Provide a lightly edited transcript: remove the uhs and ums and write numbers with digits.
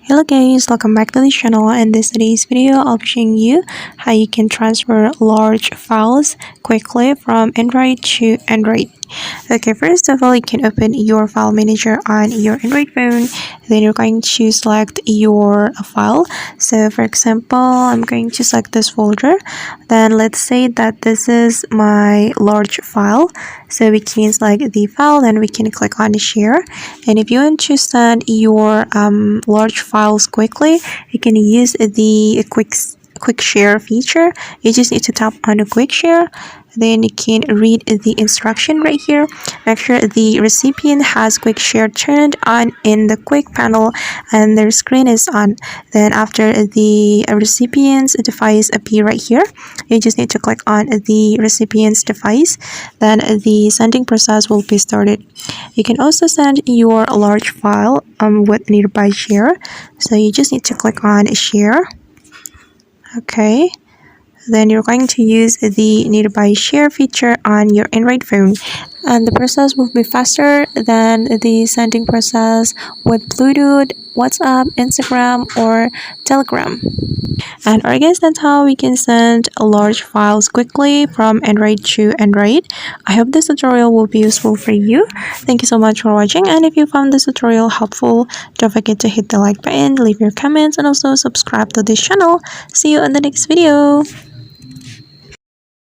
Hello guys, welcome back to the channel. In this today's video, I'll be showing you how you can transfer large files quickly from Android to Android. Okay, first of all, you can open your file manager on your Android phone. Then you're going to select your file. So for example, I'm going to select this folder. Then let's say that this is my large file. So we can select the file, then we can click on share. And if you want to send your large files quickly, you can use the quick share feature. You just need to tap on a quick share, then you can read the instruction right here. Make sure the recipient has quick share turned on in the quick panel and their screen is on. Then after the recipient's device appear right here, you just need to click on the recipient's device, then the sending process will be started. You can also send your large file with nearby share, so you just need to click on share. Okay, then you're going to use the nearby share feature on your Android phone, and the process will be faster than the sending process with Bluetooth, WhatsApp, Instagram, or Telegram. And I guess that's how we can send large files quickly from Android to Android. I hope this tutorial will be useful for you. Thank you so much for watching, and if you found this tutorial helpful, don't forget to hit the like button, leave your comments, and also subscribe to this channel. See you in the next video.